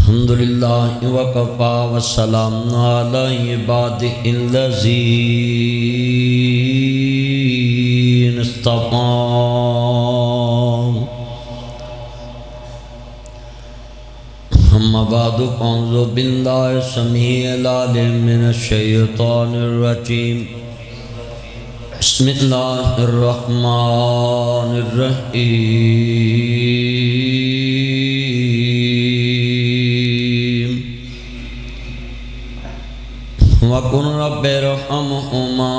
الحمدللہ وکفا والسلام علی عبادہ الذین اصطفی اما بعد فاعوذ باللہ السمیع العلیم من الشیطان الرجیم بسم اللہ الرحمن الرحیم وَقُلْ رَبِّ ارْحَمْهُمَا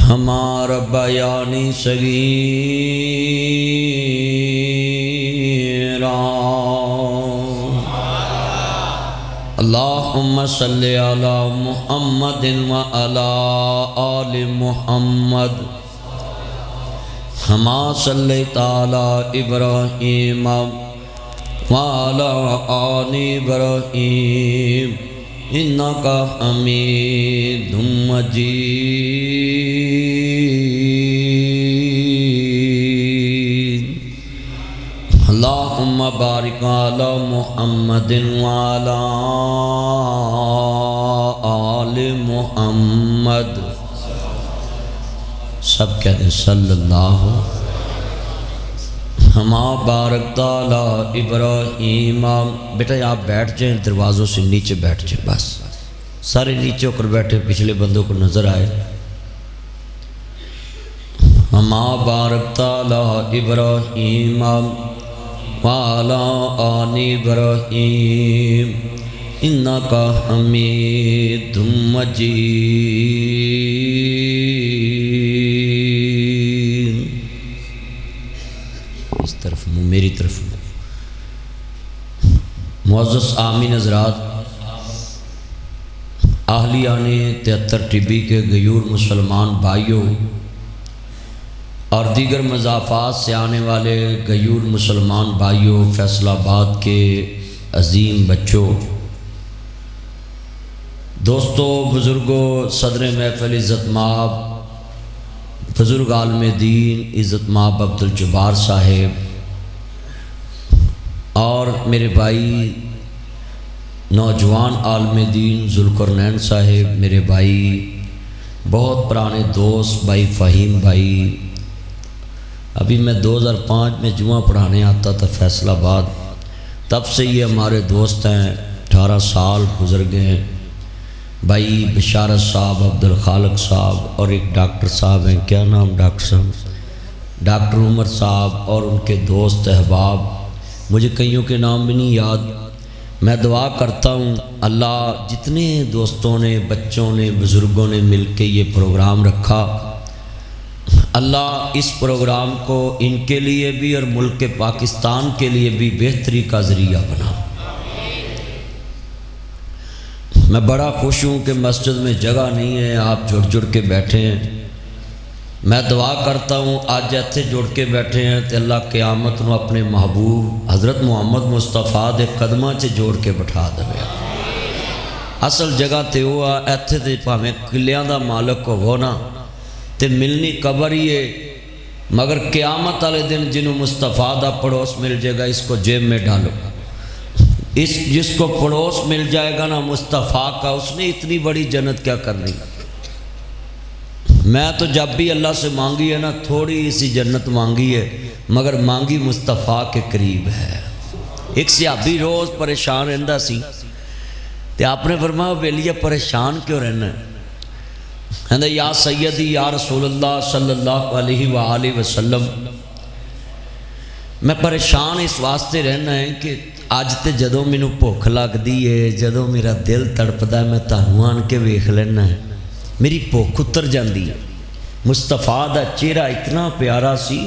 كَمَا رَبَّيَانِي صَغِيرًا اللہم صلی علی محمد وعلی آل محمد كما صلیت علی ابراہیم وعلی آل ابراہیم انکا حمید مجید اللہم بارک علی محمد وعلی آل محمد سب کہتے ہیں صلی اللہ ہما بارکت علی ابراہیم۔ بیٹا آپ بیٹھ جائیں، دروازوں سے نیچے بیٹھ جائیں، بس سارے نیچے ہو کر بیٹھے، پچھلے بندوں کو نظر آئے۔ ہما بارکت علی ابراہیم وعلی آل ابراہیم انکا حمید مجید۔ اس طرف میری طرف معزز آمین حضرات، اہلیان 73 ٹی بی کے غیور مسلمان بھائیوں اور دیگر مضافات سے آنے والے غیور مسلمان بھائیوں، فیصل آباد کے عظیم بچوں، دوستوں، بزرگوں، صدر محفل عزت مآب بزرگ عالم دین عزت مآب عبدالجبار صاحب، اور میرے بھائی نوجوان عالم دین ذوالقرنین صاحب، میرے بھائی بہت پرانے دوست بھائی فہیم بھائی، ابھی میں 2005 میں جمعہ پڑھانے آتا تھا فیصل آباد، تب سے یہ ہمارے دوست ہیں، 18 سال گزر گئے ہیں۔ بھائی بشارت صاحب، عبدالخالق صاحب، اور ایک ڈاکٹر صاحب ہیں، کیا نام ڈاکٹر صاحب؟ ڈاکٹر عمر صاحب، اور ان کے دوست احباب، مجھے کئیوں کے نام بھی نہیں یاد۔ میں دعا کرتا ہوں اللہ جتنے دوستوں نے، بچوں نے، بزرگوں نے مل کے یہ پروگرام رکھا، اللہ اس پروگرام کو ان کے لیے بھی اور ملک پاکستان کے لیے بھی بہتری کا ذریعہ بنا۔ میں بڑا خوش ہوں کہ مسجد میں جگہ نہیں ہے، آپ جڑ جڑ کے بیٹھے ہیں۔ میں دعا کرتا ہوں آج ایتھے جڑ کے بیٹھے ہیں تو اللہ قیامت نو اپنے محبوب حضرت محمد مصطفیٰ دے قدماں چے جوڑ کے بٹھا دے۔ اصل جگہ تے ہوا ایتھے تے پاویں کلیاں دا مالک ہو نا تے ملنی قبر ہی ہے، مگر قیامت والے دن جنہوں مصطفیٰ دا پڑوس مل جائے گا اس کو جیب میں ڈالو۔ جس کو پڑوس مل جائے گا نا مصطفیٰ کا، اس نے اتنی بڑی جنت کیا کرنی۔ میں تو جب بھی اللہ سے مانگی ہے نا تھوڑی سی جنت مانگی ہے، مگر مانگی مصطفیٰ کے قریب ہے۔ ایک صحابی روز پریشان رہندا سی تے آپ نے فرمایا بیلیہ پریشان کیوں رہنا ہے؟ کہندا یا سیدی یا رسول اللہ صلی اللہ علیہ وآلہ وسلم، میں پریشان اس واسطے رہنا ہے کہ اج تے جدوں مینوں بھوک لگدی ہے، جدوں میرا دل تڑپدا ہے، میں تانوں آن کے ویکھ لینا ہے، میری بھوک اتر جاندی ہے۔ مصطفیٰ دا چہرہ اتنا پیارا سی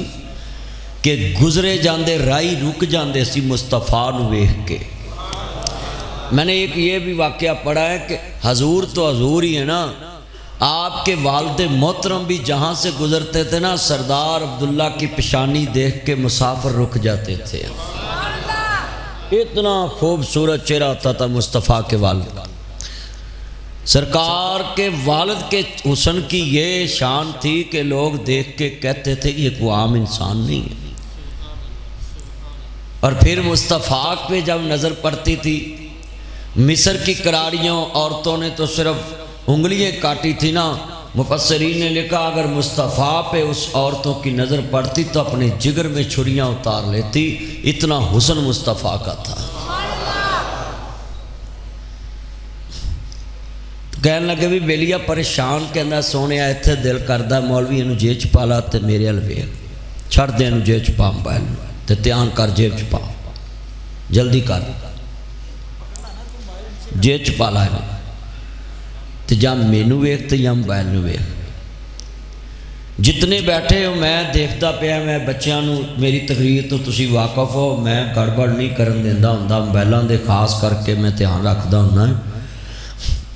کہ گزرے جاندے رائی رک جاندے سی مصطفیٰ نو ویکھ کے۔ میں نے ایک یہ بھی واقعہ پڑھا ہے کہ حضور تو حضور ہی ہے نا، آپ کے والد محترم بھی جہاں سے گزرتے تھے نا سردار عبداللہ کی پیشانی دیکھ کے مسافر رک جاتے تھے۔ اتنا خوبصورت چہرہ ہوتا تھا مصطفیٰ کے والد کا۔ سرکار کے والد کے حسن کی یہ شان تھی کہ لوگ دیکھ کے کہتے تھے یہ کوئی عام انسان نہیں ہے۔ اور پھر مصطفیٰ پہ جب نظر پڑتی تھی، مصر کی کراڑیوں عورتوں نے تو صرف انگلیاں کاٹی تھی نا، مفسرین نے لکھا اگر مصطفیٰ پہ اس عورتوں کی نظر پڑتی تو اپنے جگر میں چھریاں اتار لیتی، اتنا حسن مصطفیٰ کا تھا۔ کہنے لگے بھی بیلیا پریشان، کہنا سونے ایتھے دل کردہ مولوی انہوں جیب چ پا لا تے میرے ال ویکھ، چھڑ دے انہوں جیب چ پا موبائل تے دھیان کر جیب چ پا، جلدی کر جیب چ پا لا تے جا مینوں ویکھ تے یا موبائل نوں ویکھ۔ جتنے بیٹھے ہو میں دیکھتا پیا، میں بچیاں نوں میری تقریر تو تسی واقف ہو، میں گڑبڑ نہیں کرن دیندا ہوندا، موبائلاں دے خاص کر کے میں دھیان رکھدا ہوندا۔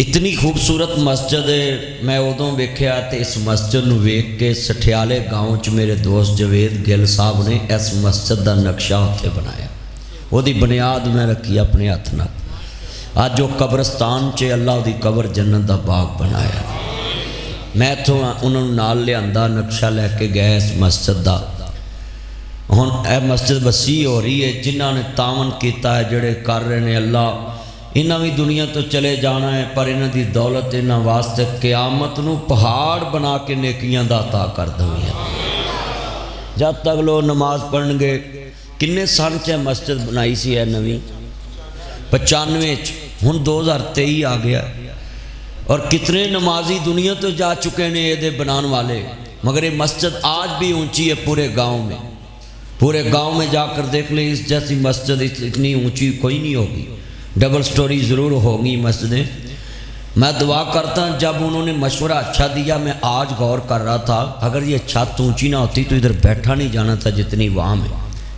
اتنی خوبصورت مسجد ہے، میں ادوں ویکھیا تے اس مسجد نو ویکھ کے سٹھیالے گاؤں چ میرے دوست جوید گل صاحب نے اس مسجد دا نقشہ اتنے بنایا، وہ دی بنیاد میں رکھی اپنے ہاتھ نال۔ آج جو قبرستان چ اللہ دی قبر جنت دا باغ بنایا، میں اتوں انہوں نال لیا نقشہ لے کے گئے اس مسجد دا۔ ہن اے مسجد وسیع ہو رہی ہے، جنہاں نے تعاون کیتا ہے، جڑے کر رہے ہیں، اللہ انہاں بھی دنیا تو چلے جانا ہے، پر انہاں دی دولت انہاں واسطے قیامت نو پہاڑ بنا کے نیکیاں دا عطا کر دویں۔ جب تک لوگ نماز پڑھن گے، کنے سال چ مسجد بنائی سی ہے نویں 95 چ، ہن 2023 آ گیا، اور کتنے نمازی دنیا تو جا چکے نے یہ بنان والے، مگر یہ مسجد آج بھی اونچی ہے پورے گاؤں میں۔ پورے گاؤں میں جا کر دیکھ لیں، اس جیسی مسجد اتنی اونچی کوئی نہیں ہوگی، ڈبل سٹوری ضرور ہوگی مسجدیں۔ میں دعا کرتا ہوں، جب انہوں نے مشورہ اچھا دیا، میں آج غور کر رہا تھا، اگر یہ چھت اونچی نہ ہوتی تو ادھر بیٹھا نہیں جانا تھا جتنی وہاں میں،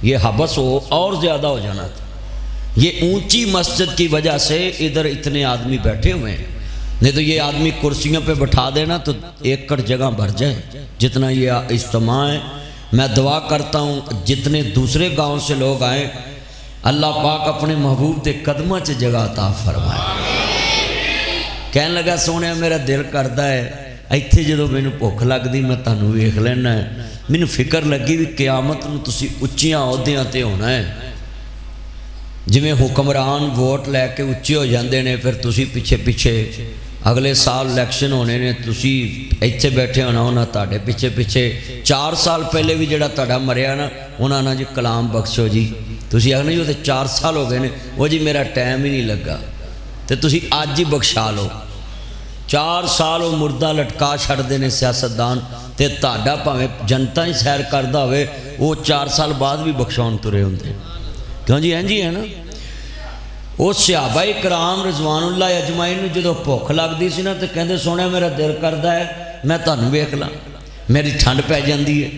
یہ حبس ہو اور زیادہ ہو جانا تھا۔ یہ اونچی مسجد کی وجہ سے ادھر اتنے آدمی بیٹھے ہوئے ہیں، نہیں تو یہ آدمی کرسیوں پہ بٹھا دینا تو ایکڑ جگہ بھر جائے جتنا یہ اجتماع ہے۔ میں دعا کرتا ہوں جتنے دوسرے گاؤں سے لوگ آئیں، اللہ پاک اپنے محبوب تے قدمہ چ جگہ عطا فرمائے۔ کہنے لگا سونے میرا دل کرتا ہے ایتھے جدوں مینوں بھوک لگدی میں تانوں ویکھ لینا ہے، مینوں فکر لگی بھی قیامت نوں تسی اچیاں عہدیاں تے ہونا ہے، جویں حکمران ووٹ لے کے اچے ہو جاندے نے، پھر تسی پیچھے پیچھے اگلے سال الیکشن ہونے نے، تسی ایتھے بیٹھے ہونا، انہاں تہاڈے پیچھے پیچھے 4 سال پہلے بھی جڑا تہاڈا مریا نا، انہاں نا جی کلام بخشو جی، تسی آخنا جی وہ 4 سال ہو گئے نے، وہ جی میرا ٹائم ہی نہیں لگا، تو تسی آج ہی بخشا لو۔ 4 سال وہ مردہ لٹکا چھڑتے ہیں سیاستدان، تے تہاڈا بھاویں جنتا ہی سیر کردا ہوئے، وہ 4 سال بعد بھی بخشاؤن ترے ہوندے، کیوں جی؟ جی ہے نا۔ وہ صحابہ کرام رضوان اللہ اجمعین نوں جدوں بھوک لگدی سی نا، تے کہندے سونے میرا دل کردا ہے میں تانوں ویکھ لاں، میری ٹھنڈ پی جاندی ہے۔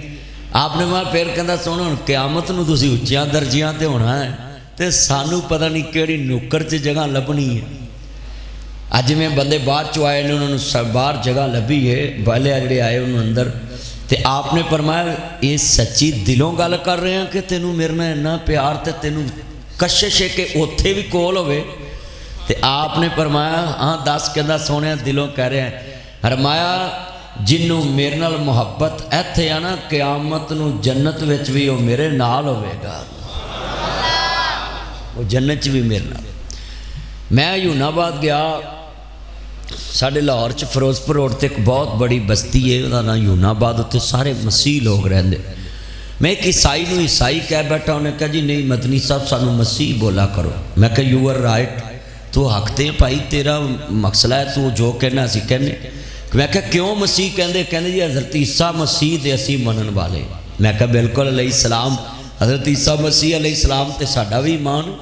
آپ نے وہاں پھر کہندا سونے ہن قیامت نوں تسی اچیاں درجیاں تے ہونا ہے، تے سانوں پتہ نہیں کیڑی نوکر چ جگہ لبنی ہے۔ اج میں بندے بعد چ آئے نے، انہوں نے باہر جگہ لبھی ہے، پہلے جڑے آئے انہوں اندر، تے آپ نے فرمایا یہ سچی دلوں گل کر رہے ہیں کہ تینوں میرے نال اتنا پیار تے تینوں کشش ہے کہ اوتھے بھی کول ہوئے؟ تے آپ نے فرمایا ہاں دس، کہندا سونے دلوں کہہ رہے ہیں۔ فرمایا جنوں میرے نال محبت ایتھے آ نا، قیامت نوں جنت وچ بھی وہ میرے نال ہوئے گا، وہ جنت بھی میرے نال۔ میں یونہ آباد گیا، ساڑھے لاہور چ فروزپور روڈ تے ایک بہت بڑی بستی ہے، وہ نام یونہ آباد، اتنے سارے مسیح لوگ رہندے۔ میں ایک عیسائی نو عیسائی کہہ بیٹھا، انہیں کہا جی نہیں مدنی صاحب سانو مسیح بولا کرو۔ میں کہا یو آر رائٹ، تو حق تے بھائی، تیرا مسئلہ ہے، تو جو کہنا اسی کہنے۔ میں کہا کیوں مسیح کہندے؟ کہندے جی حضرت عیسیٰ مسیح دے اسی منن والے۔ میں کہا بالکل علیہ السلام، حضرت عیسیٰ مسیح علیہ السلام تے ساڈا بھی ایمان۔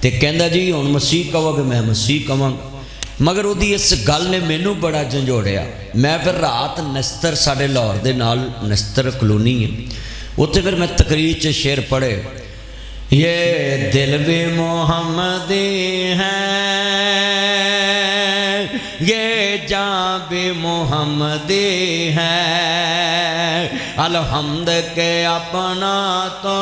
تے کہندا جی ہن مسیح کہو گے، میں مسیح کہاں گا، مگر وہ اس گل نے مینوں بڑا جھنجھوڑیا۔ میں پھر رات نستر ساڈے لاہور دے نال نستر کلونی ہے، اتنے پھر میں تقریر چ شعر پڑھے، یہ دل بھی محمدی ہے، یہ جان بھی محمدی ہے، الحمد کے اپنا تو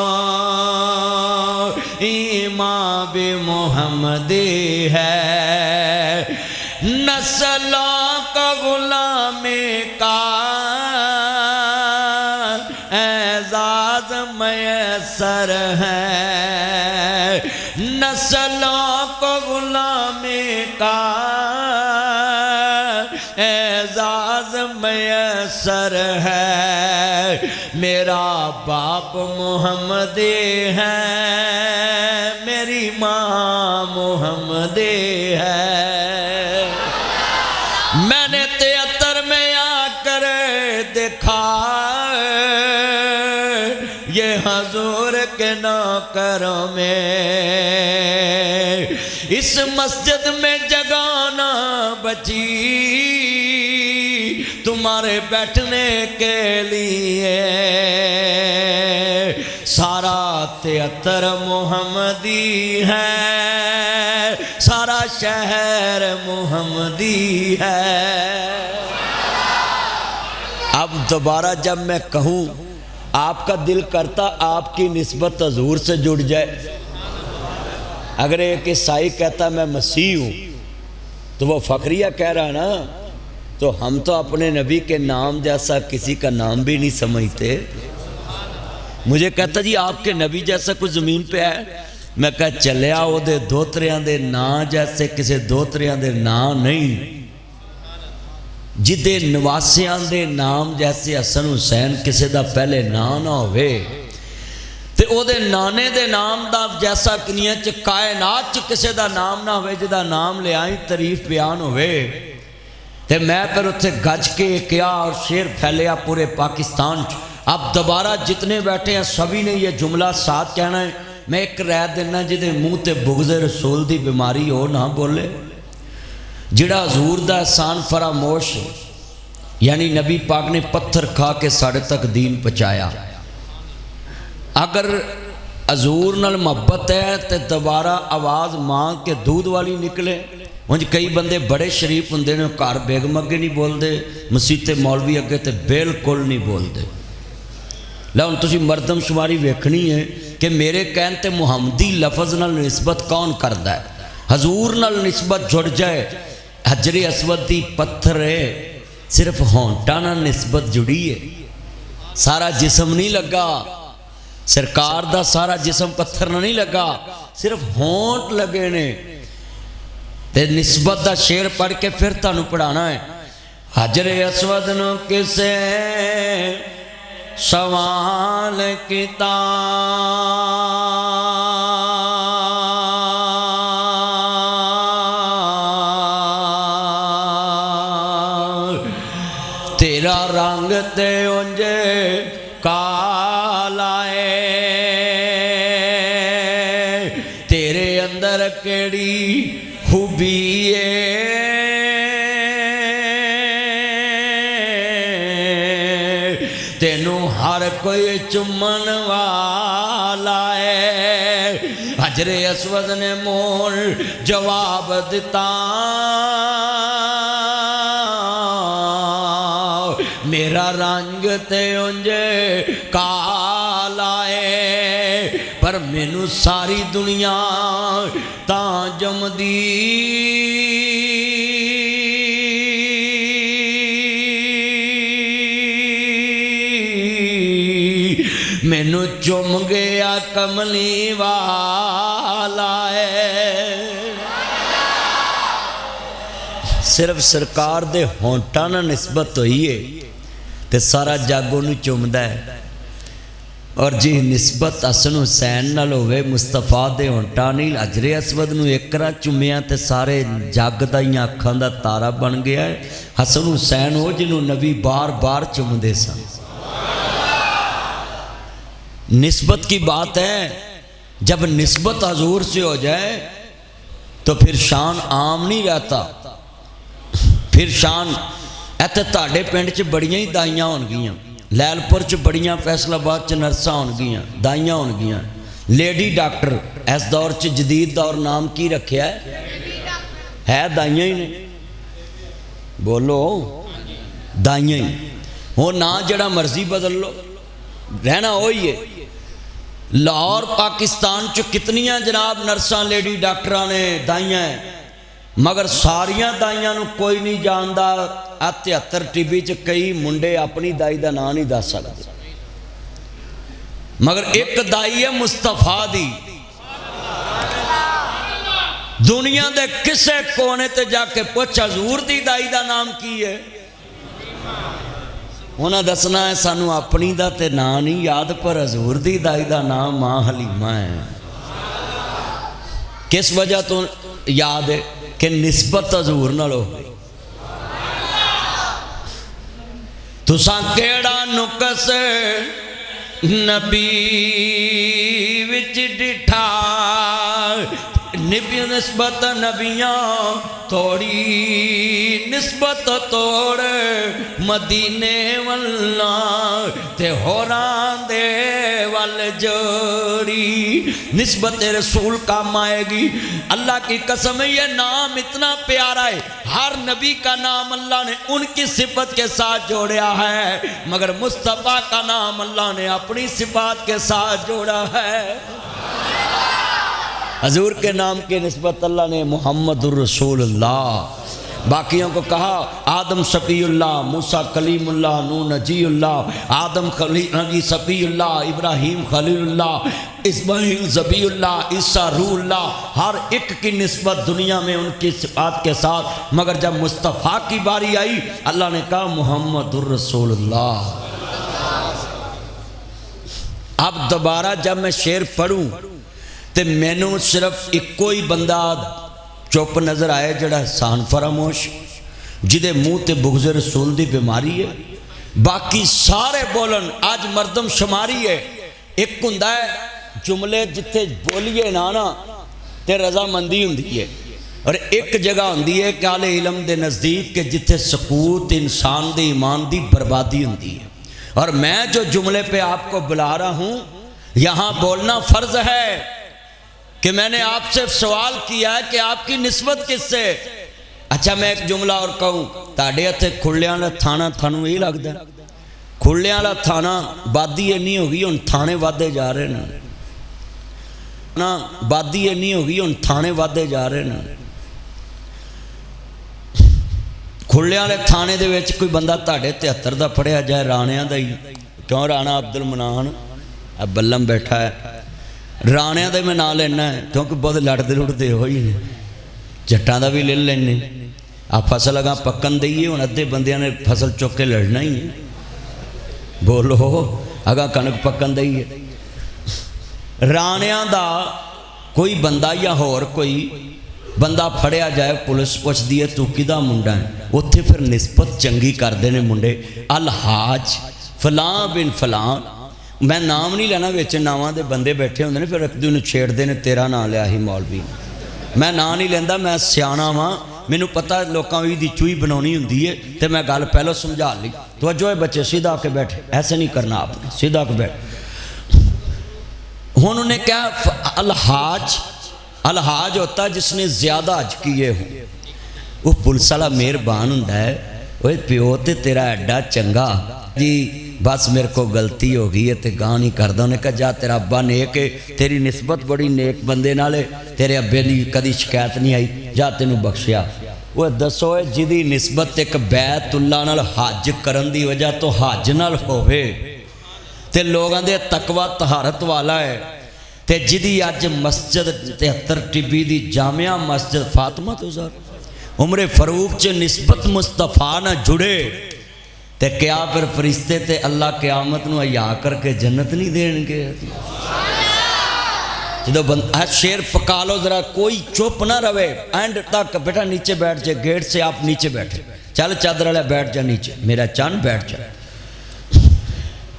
ایمان بھی محمدی ہے، نسلوں کا غلامی کا اعزاز میسر ہے، نسلوں کو غلامی کا اعزاز میسر ہے، میرا باپ محمدی ہے، میری ماں محمدی ہے۔ میں نے 73 میں آ کر دیکھا یہ حضور کے نوکروں میں اس مسجد میں جگہ نہ بچی تمہارے بیٹھنے کے لیے، سارا 73 محمدی ہے، سارا شہر محمدی ہے۔ اب دوبارہ جب میں کہوں آپ کا دل کرتا آپ کی نسبت حضور سے جڑ جائے؟ اگر ایک عیسائی کہتا میں مسیح ہوں تو وہ فخریہ کہہ رہا نا، تو ہم تو اپنے نبی کے نام جیسا کسی کا نام بھی نہیں سمجھتے۔ مجھے کہتا جی آپ کے نبی جیسا کوئی زمین پہ ہے؟ میں کہا چلیا وہ دے دوتریاں دے نا جیسے کسی دوتریاں دے نا نہیں، جدے نواسیاں دے نام جیسے حسن حسین کسی دا پہلے نا نہ ہوئے تے او دے نانے دے نام دا جیسا کنیا چ کائنات چ کسی دا نام نہ ہوئے جدا نام لے آئیں تعریف بیان ہوئے۔ تے میں پھر اتھے گج کے کیا اور شیر پھیلیا پورے پاکستان۔ اب دوبارہ جتنے بیٹھے ہیں سبھی نے یہ جملہ ساتھ کہنا ہے۔ میں ایک رائے دینا جدے منہ تے بغض رسول دی بیماری ہو نہ بولے، جڑا حضور دا احسان فراموش، یعنی نبی پاک نے پتھر کھا کے ساڑھے تک دین پہنچایا۔ اگر حضور نال محبت ہے تو دوبارہ آواز ماں کے دودھ والی نکلے۔ انج کئی بندے بڑے شریف ہوندے نے گھر بیگم اگے نہیں بولتے، مسیح تے مولوی اگے تے بالکل نہیں بولتے۔ لیکن تسی مردم شماری ویکھنی ہے کہ میرے کہن تے محمدی لفظ نال نسبت کون کردا ہے؟ حضور نال نسبت جڑ جائے۔ حجر اسود دی پتھر ہے، صرف ہونٹاں نال نسبت جڑی ہے، سارا جسم نہیں لگا۔ سرکار دا سارا جسم پتھر نہ نہیں لگا، صرف ہونٹ لگے نے۔ تے نسبت دا شعر پڑھ کے پھر تانوں پڑھانا ہے۔ حجر اسود نو کسے سوال کیتا، تیرا رنگ تے انجے کالا ہے، تیرے اندر کیڑی خوبی ہے، تینوں ہر کوئی چمن والا ہے۔ حجر اسود نے مول جواب دیتا، میرا رنگ تے انجے کالا ہے، پر مینوں ساری دنیا تاں جمدی، مینوں چم گیا کملی والا ہے۔ صرف سرکار دے ہونٹاں نال نسبت ہوئی ہے تے سارا جگ انہوں چومدا ہے۔ اور جی نسبت حسن حسین نال ہوئے مصطفیٰ دے ہونٹاں نہیں، حجر اسود نو ایکرا چومیا تے سارے جگ دائیاں اکھاں دا تارا بن گیا ہے۔ حسن حسین ہو جنہوں نبی بار بار چومدے سن۔ نسبت کی بات ہے، جب نسبت حضور سے ہو جائے تو پھر شان عام نہیں رہتا، پھر شان ایتھے تاڑے پنڈ چ بڑیاں ہی دائیاں ہون گیاں، لیل پور چ بڑیاں، فیصل آباد چ نرساں ہون گیاں، دائیاں ہون گیاں۔ لیڈی ڈاکٹر اس دور چ جدید دور نام کی رکھیا ہے دائیاں ہی نے، بولو دائیاں ہی۔ وہ نا جڑا مرضی بدل لو، رہنا وہی ہے۔ لاہور پاکستان چ کتنیاں جناب نرساں لیڈی ڈاکٹراں نے دائیاں ہیں، مگر ساریاں دائیاں نو کوئی نہیں جاندا۔ 73 ٹی وی چ کئی منڈے اپنی دائی دا نام نہیں دس سکتے، مگر ایک دائی ہے مصطفیٰ دی، دنیا دے کسے کونے تے جا کے پوچھ حضور دی دائی دا نام کی ہے؟ انہاں دسنا ہے سانو اپنی دا تے نام نہیں یاد، پر حضور دی دائی دا نام ماں حلیمہ ہے۔ کس وجہ تو یاد ہے؟ کہ نسبت حضور نال ہو گئی۔ تساں کیڑا نقص نبی وچ ڈٹھا، نبی نسبت نبیاں توڑی، نسبت توڑ مدینے واللہ تے ہوران دے وال جوڑی۔ نسبت رسول کام آئے گی۔ اللہ کی قسم ہے یہ نام اتنا پیارا ہے، ہر نبی کا نام اللہ نے ان کی صفت کے ساتھ جوڑا ہے، مگر مصطفیٰ کا نام اللہ نے اپنی صفات کے ساتھ جوڑا ہے۔ حضور کے نام کی نسبت اللہ نے محمد الرسول اللہ، باقیوں کو کہا آدم صفی اللہ، موسیٰ کلیم اللہ، نوح نجی اللہ، آدم نبی صفی اللہ، ابراہیم خلیل اللہ، اسماعیل ذبیح اللہ، عیسیٰ روح اللہ، ہر ایک کی نسبت دنیا میں ان کی صفات کے ساتھ، مگر جب مصطفیٰ کی باری آئی اللہ نے کہا محمد الرسول اللہ۔ اب دوبارہ جب میں شعر پڑھوں تے میں نے صرف ایک کوئی بندہ چپ نظر آئے جڑا احسان فراموش، جدے منہ تے بغض رسول دی بیماری ہے، باقی سارے بولن آج مردم شماری ہے۔ ایک ہوندا ہے جملے جتھے بولیے نانا تے رضا مندی ہوندی ہے، اور ایک جگہ ہوندی ہے کہ اہل علم دے نزدیک کہ جتھے سکوت انسان دے ایمان دی بربادی ہوندی ہے۔ اور میں جو جملے پہ آپ کو بلا رہا ہوں یہاں بولنا فرض ہے کہ میں نے آپ سے سوال کیا ہے کہ آپ کی نسبت کس سے؟ اچھا میں ایک جملہ اور کہوں، تاڑے ہتھے کھڑلیاں والا تھانہ تھانوں یہ لگتا ہے؟ کھڑلیاں والا تھانہ بادی نہیں ہوگی ان تھانے وادے جا رہے نا، بادی نہیں ہوگی ان تھانے وادے جا رہے نا۔ کھڑلیاں والے تھانے دے وچ کوئی بندہ تاڑے 73 دا پڑھیا جائے، رانیاں دا ہی کیوں، رانا عبد المنان اب بلم بیٹھا ہے، رانیاں دے میں نہ لینا ہے کیونکہ بہت لڑتے لڑتے ہوئی ہیں، جٹاں دا بھی لے لینے۔ آپ فصل اگاں پکن دئیے، ان ادھے بندیاں نے فصل چک کے لڑنا ہی ہے، بولو اگاں کنک پکن دئیے۔ رانیاں دا کوئی بندہ یا ہور کوئی بندہ پھڑیا جائے، پولیس پوچھ دیئے تو کدہ منڈا ہے، اتھے پھر نسبت چنگی کر دینے منڈے، الحاج فلاں بن فلاں، میں نام نہیں لینا، ویچے ناماں دے بندے بیٹھے ہوندے نے، پھر ایک دن چھیڑ دینے تیرا نام لیا ہی مولوی، میں نام نہیں لیندہ، میں سیانا ماں، میں نے پتا لوکاں بھی دی چوئی بنونی ہوندی ہے، تے میں گال پہلو سمجھا لی، توجہ ہے بچے سیدھا کے بیٹھے، ایسے نہیں کرنا آپ نے، سیدھا کے بیٹھے۔ انہوں نے کہا الحاج ہوتا ہے جس نے زیادہ حج کیے ہوں، وہ پولیس والا مہربان ہوندا ہے، اوے پیو تے تیرا ایڈا چنگا جی بس میرے کو غلطی ہو گئی ہے تے گاہ نہیں کردہ، انہیں کہا جا تیرا ابا نیک ہے، تیری نسبت بڑی نیک بندے نالے، تیرے ابے دی کدی شکایت نہیں آئی، جا تینوں بخشیا۔ وہ دسو ہے جدی نسبت ایک بیت اللہ نال حج کرن دی وجہ تو حج نال ہوئے تے لوگاں دے تقوی طہارت والا ہے، تے جدی آج مسجد 73 ٹبی دی جامعہ مسجد فاطمہ تو عمر فاروق چے نسبت مصطفیٰ نہ جڑے تے کیا پھر فرشتے تے اللہ قیامت نو عیا کر کے جنت نہیں دین گے؟ جدو شیر پکا لو ذرا، کوئی چپ نہ روے، اینڈ تک بیٹا نیچے بیٹھ جائے، گیٹ سے آپ نیچے بیٹھے، چل چادر والے بیٹھ جا نیچے، میرا چاند بیٹھ جائے،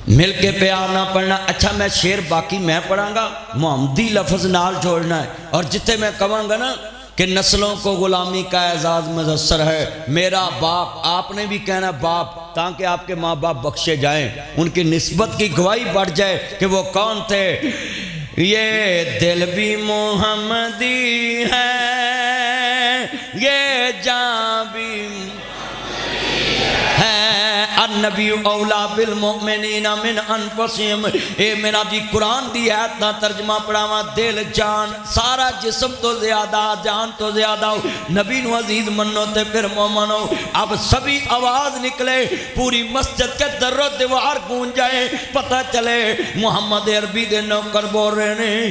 مل کے پیار نہ پڑھنا۔ اچھا میں شیر باقی میں پڑھاں گا، محمدی لفظ نال جوڑنا ہے، اور جتے میں کہاں گا نا کہ نسلوں کو غلامی کا اعزاز میسر ہے، میرا باپ، آپ نے بھی کہنا باپ، تاکہ آپ کے ماں باپ بخشے جائیں، ان کی نسبت کی گواہی بڑھ جائے کہ وہ کون تھے۔ یہ دل بھی محمدی ہے، یہ جان بھی ہے، النبی اولا بالمؤمنین من انفسہم، اے میرا جی قرآن دی آیت نہ ترجمہ پڑھاواں، دل جان سارا جسم تو زیادہ، جان تو زیادہ ہو، نبی نو عزیز منو تے پھر مومن ہو۔ اب سبھی آواز نکلے، پوری مسجد کے در و دیوار گونج جائے، پتہ چلے محمد عربی دے نوکر بول رہے ہیں،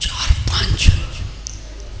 4-5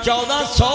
1400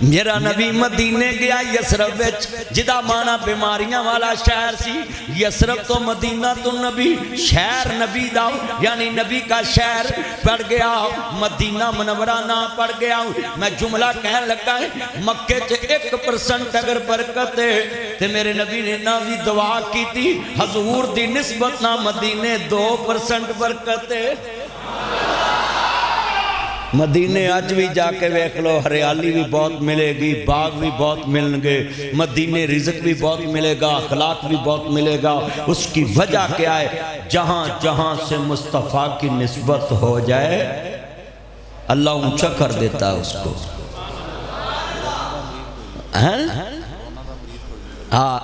میرا نبی مدینے گیا یسرب وچ جدا مانا بیماریاں والا شہر سی یسرب تو مدینہ تو نبی شہر نبی دا یعنی نبی کا شہر پڑ گیا مدینہ منورہ نہ پڑ گیا میں جملہ کہنے لگا ہے مکے چے 1% اگر برکت ہے تے میرے نبی نے نہ بھی دعا کی تھی حضور دی نسبت نہ مدینے 2% برکت ہے مدینے آج بھی جا کے ویکھ لو ہریالی بھی بہت ملے گی باغ بھی بہت ملیں گے مدینے رزق بھی بہت ملے گا اخلاق بھی بہت ملے گا اس کی وجہ کیا ہے جہاں جہاں سے مصطفیٰ کی نسبت ہو جائے اللہ اونچا کر دیتا ہے اس کو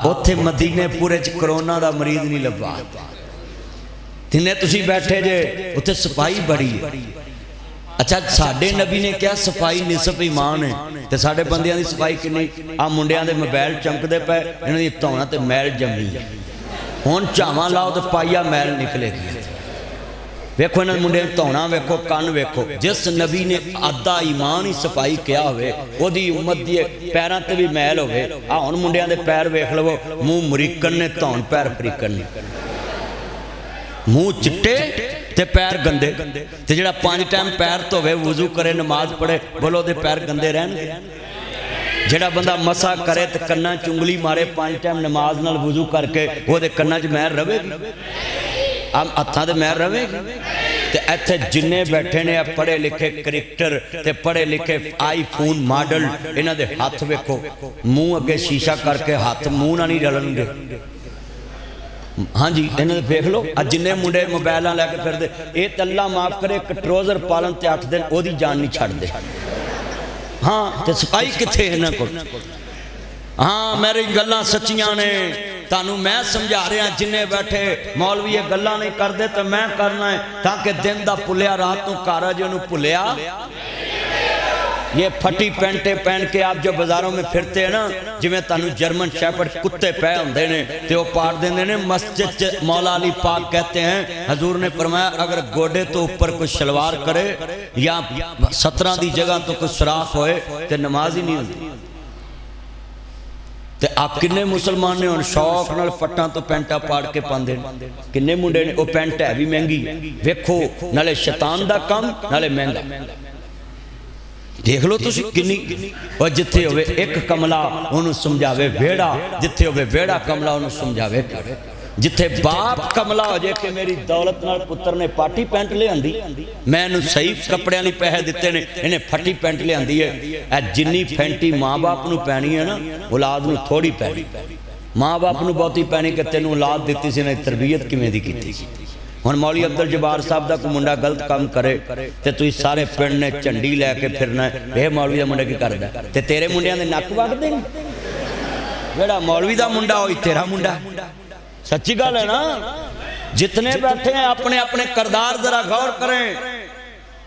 اوتھے مدینے پورے کرونا دا مریض نہیں لبا تینے تسی بیٹھے جے اوتھے صفائی بڑی ہے اچھا ساڑھے نبی نے کیا صفائی نصف ایمان ہے تے ساڑھے بندیاں دی صفائی کی نہیں منڈیاں دے موبائل چمک دے پے انہوں دی تونا تے میل جمی ہے ہون چاواں لاؤ تے پائیا میل نکلے گی ویکھو انہوں منڈے تونا ویکھو کان ویکھو جس نبی نے آدھا ایمان ہی صفائی کیا ہوئے وہ دی امت دیئے پیران تے بھی میل ہوئے ہون منڈیاں دے پیر ویکھ لو منہ مریکن نے تون پیر پریکن نے منہ چٹے تے پیر گندے تے جڑا 5 ٹائم پیر تو ہوئے وضو کرے نماز پڑھے بولو دے پیر گندے رہن گے جڑا بندہ مسا کرے تے کناں چنگلی مارے 5 ٹائم نماز نال وضو کر کے وہ دے کناں چ مہر رہے گی ہتھاں دے مہر رہے گی تے ایتھے جننے بیٹھے نے پڑھے لکھے کرکٹر تے پڑھے لکھے آئی فون ماڈل انہاں دے ہاتھ ویکھو منہ اگے شیشہ کر کے ہاتھ منہ نہ نہیں رلن گے ہاں جی انہوں نے دیکھ لو جننے منڈے موبائلہ لے کے پھر دے اے تے اللہ معاف کرے ایک ٹروزر پالن تے 8 دن او دی جان نہیں چھڑ دے ہاں تے صفائی کتھے ہیں کو ہاں میری گلاں سچیاں نے تانوں میں سمجھا رہے ہیں جننے بیٹھے مولوی یہ گلاں نہیں کر دے تو میں کرنا ہے تاکہ دن دا پلیا رات نوں کارا جو انہوں پلیا یہ پھٹی پینٹے پہن کے آپ جو بازاروں میں پھرتے ہیں نا جو میں تانو جرمن شیپرڈ کتے پہ ہوندے نے تے وہ پار دیندے نے مسجد مولا علی پاک کہتے ہیں حضور نے فرمایا اگر گوڑے تو اوپر کوئی شلوار کرے یا 17 دی جگہ تو کوئی سراخ ہوئے تے نماز ہی نہیں ہوتی تے آپ کنے مسلمان نے ان شوق نال پٹاں تو پینٹا پاڑ کے پاندے کنے منڈے نے وہ پینٹ ہے بھی مہنگی ویکھو نالے شیطان دا کم نالے مہنگا دیکھ لو تسی کنی اور جتھے ہوئے ایک کملہ انہوں سمجھاوے ویڑا جتھے ہوئے ویڑا کملہ انہوں سمجھاوے جتھے باپ کملہ ہو جائے کہ میری دولت نال پتر نے پاٹی پینٹ لے آندی میں انہوں صحیح کپڑے نہیں پہے دیتے نے انہیں پھٹی پینٹ لے آندی ہے اے جنی پھینٹی ماں باپ نو پہنی ہے نا اولاد نو تھوڑی پہنی ماں باپ نو بہتی پہنی کہ تینوں اولاد دیتی سی نے تربیت کی میں دی کی تھی ہن مولی عبدالجبار صاحب دا کو منڈا غلط کام کرے تے تو اس سارے پنڈ نے چنڈی لے کے پھرنا ہے اے مولوی دا منڈا کی کردا تے تیرے منڈیاں دے نک وڈ دین جڑا مولوی دا منڈا ہوئی تیرا منڈا سچی گل ہے نا جتنے بیٹھے ہیں اپنے اپنے کردار ذرا غور کریں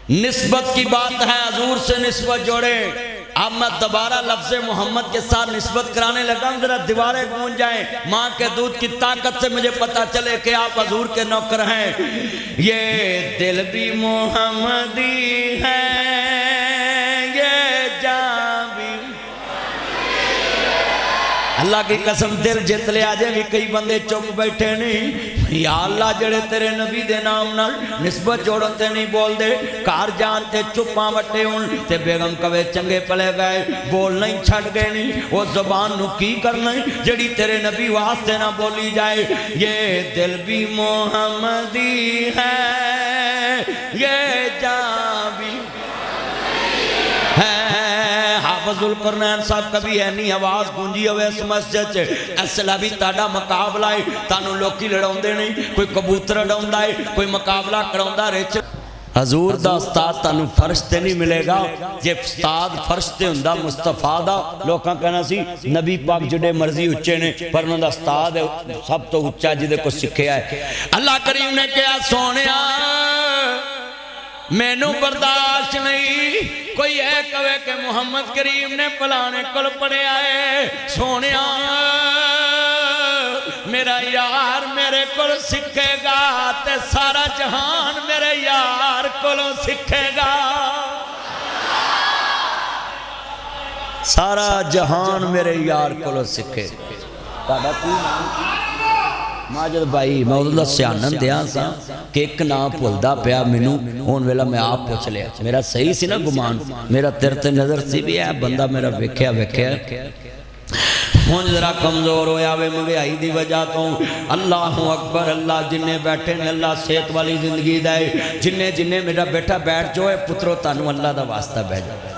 نسبت کی بات ہے حضور سے نسبت جوڑیں اب میں دوبارہ لفظ محمد کے ساتھ نسبت کرانے لگا ہوں ذرا دیواریں گونج جائیں ماں کے دودھ کی طاقت سے مجھے پتا چلے کہ آپ حضور کے نوکر ہیں یہ دل بھی محمدی ہے یہ جان بھی اللہ کی قسم دل جت لے آجے بھی کئی بندے چپ بیٹھے نہیں یا اللہ جڑے تیرے نبی دے نام نال نسبت جوڑتے نہیں بول دے کار جانتے چپاں وٹے ان تے بیگم کوے چنگے پلے گئے بول نہیں چھڑ گئے نہیں وہ زبان نو کی کرنا جڑی تیرے نبی واسطے نہ بولی جائے یہ دل بھی محمدی ہے یہ جان بھی حافظ القرنین صاحب کبھی ہے نہیں آواز گونجی ہوئے اس مسجد سے ایسا بھی تاڑا مقابلہ ہے تانو لوکی لڑاؤں دے نہیں کوئی کبوتر لڑاؤں دا ہے کوئی مقابلہ کراؤں دا رہے حضور دا استاد تانو فرش تے نہیں ملے گا یہ استاد فرش تے ہندہ مصطفیٰ دا لوکاں کہنا سی نبی پاک جڑے مرضی اچھے نے پر انہوں دا استاد ہے سب تو اچھا جدے کو سکھے آئے اللہ کریم نے کہا سونیا میں نو برداشت نہیں کوئی ہے کہے کہ محمد کریم نے پلانے کل پڑے آئے سونیا میرا یار میرے کل سکھے گا تے سارا جہان میرے یار کلوں سکھے گا سارا جہان میرے یار کو سکھے ماجد بھائی میں ادھر سیانن دیا سا کہ ایک نام پھلدا پیا مینوں ہن ویلا میں آپ پوچھ لیا میرا صحیح سی نا گمان میرا تیرتے نظر سی بھی ہے بندہ میرا ویکھیا ہون ذرا کمزور ہویا وے مہنگائی دی وجہ تو اللہ اکبر اللہ جنہیں بیٹھے نے اللہ صحت والی زندگی دے جنہیں میرا بیٹا بیٹھ جو ہے پترو تانوں اللہ دا واسطہ بیٹھ جائے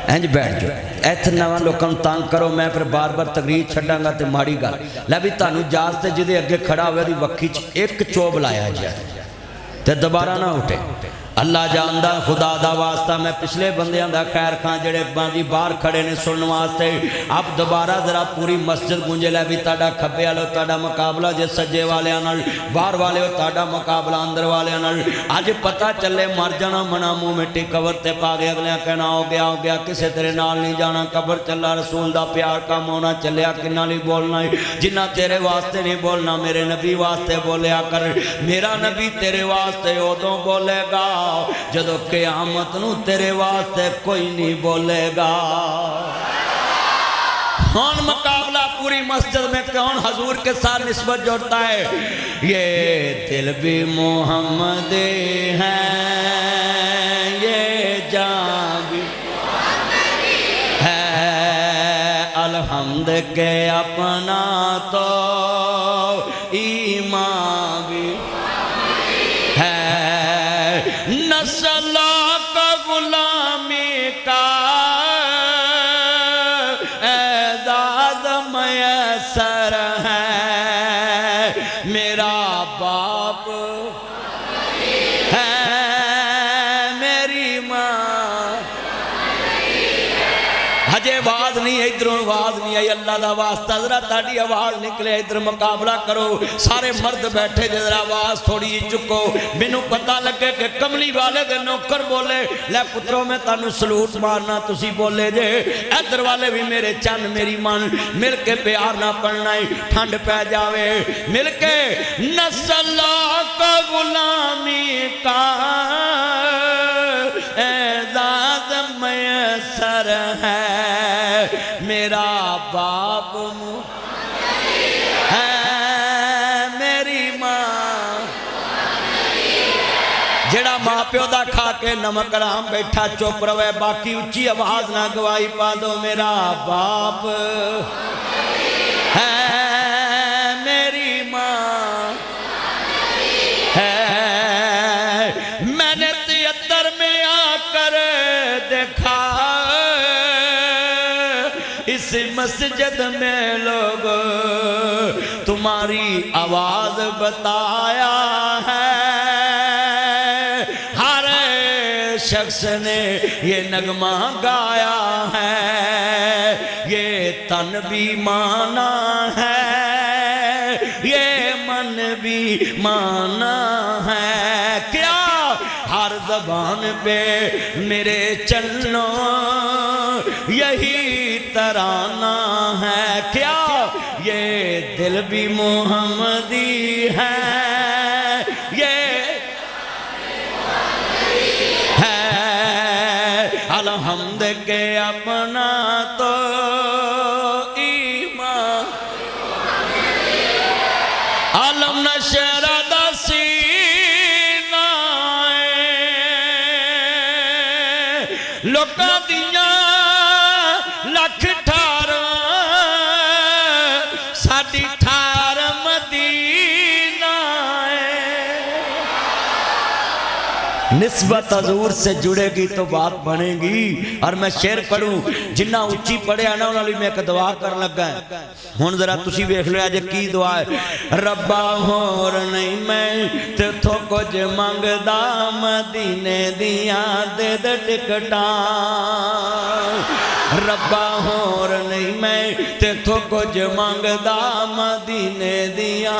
اینج بیٹھ جو ایتھ نوان لوکاں تانگ کرو میں پھر بار بار تقریر چھڑاں گا تے ماڑی گا لابی تانوں جاز تے جدے اگے کھڑا ہوئے دی وقی ایک چوب لایا جائے تے دوبارہ نہ اٹھے اللہ جاندہ خدا دا واسطہ میں پچھلے بندیاں دا خیر خان جڑے باندی بار کھڑے نے سنن واسطے اب دوبارہ ذرا پوری مسجد گونجے لے بھی تاڑا کھبے والے تاڑا مقابلہ جے سجے والے انال بار والے تاڑا مقابلہ اندر والے انال آج پتہ چلے مر جانا منا منہ مٹی قبر تے پا گئے اگلے کہنا ہو گیا کسے تیرے نال نہیں جانا قبر چلا رسول دا پیار کا مونا چلیا کنہ نہیں بولنا جنہ تیرے واسطے نہیں بولنا میرے نبی واسطے بولیا کر میرا نبی تیرے واسطے ادوں بولے گا جدو قیامت نو تیرے واسطے کوئی نہیں بولے گا کون مقابلہ پوری مسجد میں کون حضور کے ساتھ نسبت جوڑتا ہے یہ دل بھی محمد ہے یہ جان بھی ہے الحمد کے اپنا تو ایمان بھی نسل کا غلامی کا اعزاز میسر ہے میرا باپ ہے میری ماں ہجے آواز نہیں ہے ادھر آواز نہیں ہے اللہ دا واسطہ ذرا تاڑی آواز نکلے ادھر مقابلہ کرو سارے مرد بیٹھے ذرا آواز تھوڑی چکو مینوں پتہ لگے کہ کملی والے دے نوکر بولے لے پتروں میں تانوں سلوٹ مارنا تسی بولے جے ادھر والے بھی میرے چن میری من مل کے پیار نہ پڑھنا ہی ٹھنڈ پہ جاوے مل کے نسل کا غلامی کا اعزاز میسر ہے میرا باپ ہے میری ماں جڑا ماں پیو دا کھا کے نمک رام بیٹھا چپ روے باقی اچھی آواز نہ گواہی پا دو میرا باپ ہے میری ماں ہے میں نے 73 میں آ کر دیکھا اس مسجد میں لوگ تمہاری آواز بتایا ہے ہر شخص نے یہ نغمہ گایا ہے یہ تن بھی مانا ہے یہ من بھی مانا ہے کیا ہر زبان پہ میرے چلنوں یہی ترانہ ہے کیا یہ دل بھی محمدی ہے یہ ہے الحمد کے اپنا تو ایمان علم نشر دسی لوکاں دیاں لکھ ٹھار ساڈی ٹھار مدینہ نسبت حضور سے جڑے گی تو بات بنے گی اور میں شعر پڑھوں جنہ اچھی پڑھے آنا انہوں نے میں ایک دعا کر لگا ہے ہون ذرا تسی بیخ لیا جے کی دعا ہے ربا ہور نہیں میں تے تھو کچھ مانگ دا مدینے دیاں دے دے ٹکٹاں ربا ہور نہیں میں تے تھو کچھ مانگ دا مدینے دیاں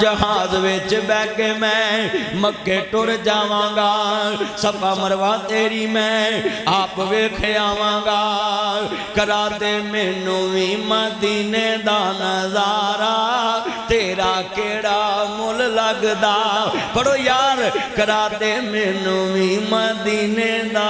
جہاز ویچ بے کے میں مکے ٹر جاواں گا صفا مروہ تیری میں آپ ویکھے آواں گا کرا دے مینوں وی مدینے دا نظارہ تیرا کیڑا مل لگدا پڑھو یار کرا دے مینوں وی مدینے دا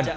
8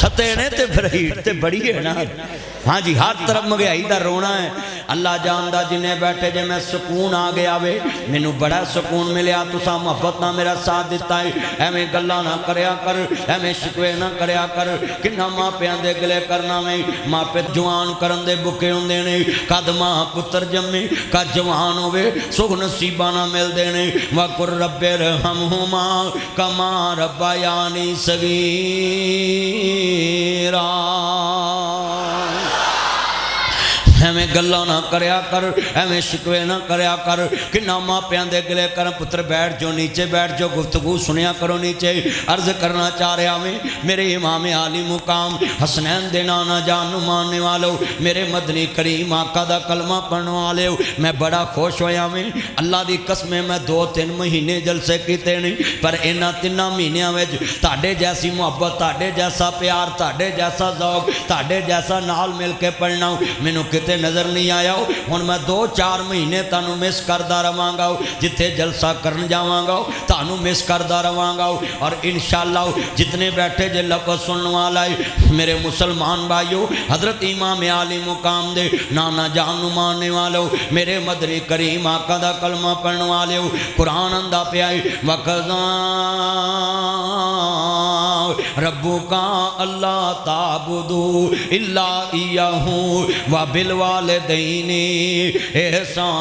ستے نے تے پھر ہیٹ تے بڑی ہے نا ہاں جی ہر طرف مہنگائی دا رونا ہے اللہ جاندا جنہیں بیٹھے جے میں سکون آ گیا وے مینوں بڑا سکون ملیا تساں محبت نہ میرا ساتھ دیتا ہے ایویں گلاں نہ کریا کر ایویں شکوے نہ کریا کر کنا ماپیاں دے گلے کرنا میں ماپے جوان کرن دے بکے ہوندے نے کد ماں پتر جمے کد جوان ہوے سکھ نصیباں نہ ملدے نے وقر رب ارحمہما کما ربیانی صغیرا ایویں گلاں نہ کریا کر ایویں شکوے نہ کریا کر کنا ماپیاں دے گلے کر پتر بیٹھ جو نیچے بیٹھ جو گفتگو سنیا کرو نیچے عرض کرنا چاہ رہا میں میرے امام عالی مقام حسنین دے نانا جان ماننے والو میرے مدنی کریم آقا دا کلمہ پڑھنے والے میں بڑا خوش ہویا میں اللہ دی قسمیں میں 2-3 مہینے جلسے کیتے نہیں پر انہاں 3 مہینیاں وچ تہاڈے جیسی محبت تہاڈے جیسا پیار تہاڈے جیسا ذوق تہاڈے جیسا نال مل کے پڑھنا مینوں کتے نظر نہیں آیا ہن میں 2-4 مہینے تانوں مس کردا رہواں گا جتھے جلسہ کرن جاواں گا تانوں مس کردا رہواں گا اور انشاءاللہ جتنے بیٹھے جے لفظ سنن والا ہے میرے مسلمان بھائیو حضرت امام عالی مقام دے نانا جان ماننے والو میرے مدنی کریم آقا دا کلمہ پڑھن والو قرآن اندا پیا ہے وقذا ربکا اللہ تعبدو الا ایہہ وبالوالدین احسانا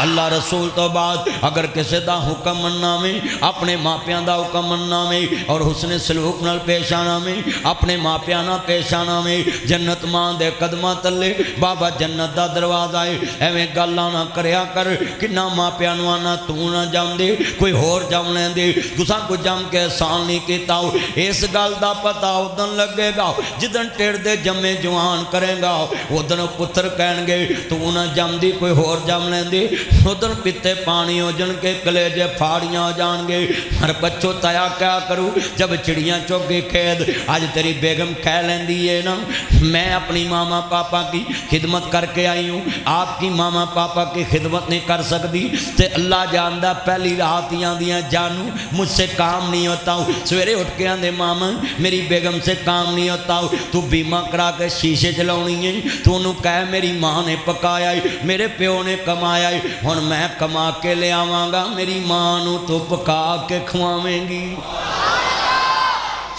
اللہ رسول تو بعد اگر کسی دا حکم مننا میں اپنے ماپیاں دا حکم مننا میں اور حسن سلوک نال پیش آنا میں اپنے ماپیاں نال پیش آنا میں جنت ماں دے قدمہ تلے بابا جنت دا دروازہ ہے ایویں گلاں نہ کریا کر کنا ماپیاں نوں آنا تو نہ جم دے کوئی ہور جم لیں دے تساں کو جم کے احسان نہیں کیتا اس گل دا پتہ ادن لگے گا جدن ٹیڑ دے جمے جوان کرے گا ادن پتر کہن گے تو نہ جم دی کوئی ہور جم لیں دے ادھر پیتے پانی ہو جن کے کلیجے پھاڑیاں ہو جان گے ہر بچوں تایا کیا کروں جب چڑیاں چوگی کھید آج تیری بیگم کہہ لیندی ہے نا میں اپنی ماما پاپا کی خدمت کر کے آئی ہوں آپ کی ماما پاپا کی خدمت نہیں کر سکتی تے اللہ جاندہ پہلی رات ہی آندیاں جانوں مجھ سے کام نہیں ہوتا ہوں سویرے اٹھ کے آندے ماما میری بیگم سے کام نہیں ہوتا ہوں تو بیمہ کرا کے شیشے چلاؤنی ہے تو انہوں کہے میری ماں نے پکایا ہے میرے پیو نے کمایا ہے ہن میں کما کے لے آواں گا میری ماں نو تو پکا کے کھواویں گی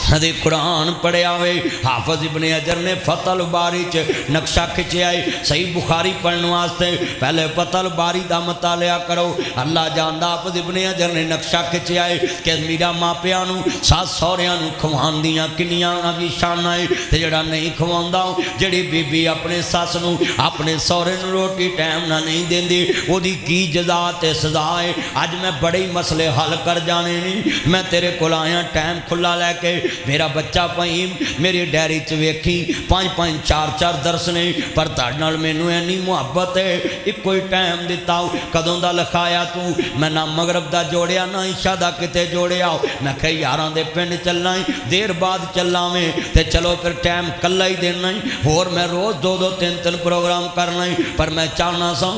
حدیث قرآن پڑھے آوے حافظ ابن حجر نے فتح الباری چ نقشہ کھچے آئے صحیح بخاری پڑھنے واسطے پہلے فتح الباری دا مطالعہ کرو اللہ جاندہ حافظ ابن حجر نے نقشہ کھچے آئے کہ میرا ماپیاں نو ساس سوریاں نو کھوان دیاں کنیاں کی شان آئے تے جڑا نہیں کھوان دا جڑی بی بی اپنے ساس نو اپنے سورے نو روٹی ٹائم نہ نہیں دین دی وہ دی کی جزا تے سزا ہے آج میں بڑے مسئلے حل کر جانے نہیں میں تیرے کول آیا ٹائم کھلا لے کے میرا بچہ فہیم میری ڈیری چ ویکھی 5-5 4-4 درس نے پر تہاڈے نال مینوں اینی محبت ہے ایک کوئی ٹائم دتا کدوں دا لکھایا تو میں نہ مغرب دا جوڑیا نہ عشاء دا کتے جوڑیا میں کہ یاراں دے پنڈ چلنا ہے دیر بعد چلاویں تے چلو پھر ٹائم کلا ہی دینا ہے اور میں روز 2-2 3-3 پروگرام کرنا ہے پر میں چاہنا سا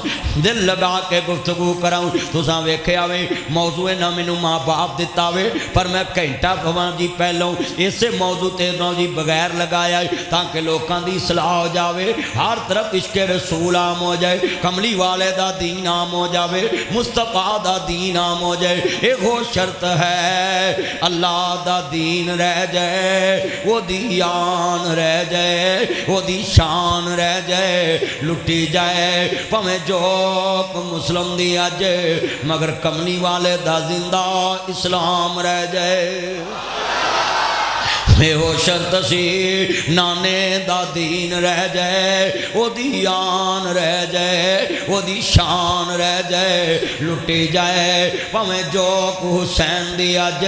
دل لگا کے گفتگو کراؤں تساں ویکھیا وے موضوع نہ مینوں ماں باپ دتا وے پر میں گھنٹہ بھواں جی پہلوں اسے موضوع تیرنا جی بغیر لگایا ہے تاکہ لوکاں دی اصلاح ہو جاوے ہر طرف عشق رسول عام ہو جائے کملی والے دا دین عام ہو جاوے مصطفیٰ دا دین عام ہو جائے ایک ہو شرط ہے اللہ دا دین رہ جائے وہ دی آن رہ جائے وہ دی شان رہ جائے لٹی جائے پمیں جوک مسلم دی آجے مگر کملی والے دا زندہ اسلام رہ جائے ہو شرط سی نانے دا دین رہ جائے وہ دی آن رہ جائے وہ دی شان رہ جائے لٹی جائے پمیں جو حسین دی آج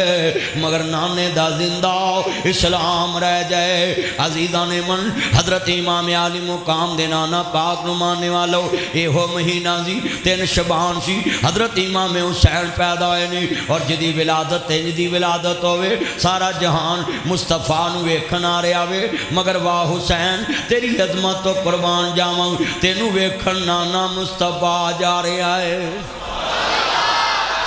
مگر نانے دا زندہ اسلام رہ جائے عزیزان من حضرت امام عالی مقام دے نانا پاک نمانے والو اے ہو مہینہ سی 3 شبان سی حضرت امام حسین پیدا ہوئے نہیں اور جدی ولادت تے جدی ولادت ہوئے سارا جہان مصطفیٰ نو ویکھن آ رہا وے مگر واہ حسین تیری عظمت تو قربان جاواں تینوں ویکھن نانا مصطفیٰ جا رہا ہے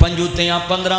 5 15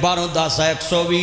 12 10 120,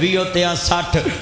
20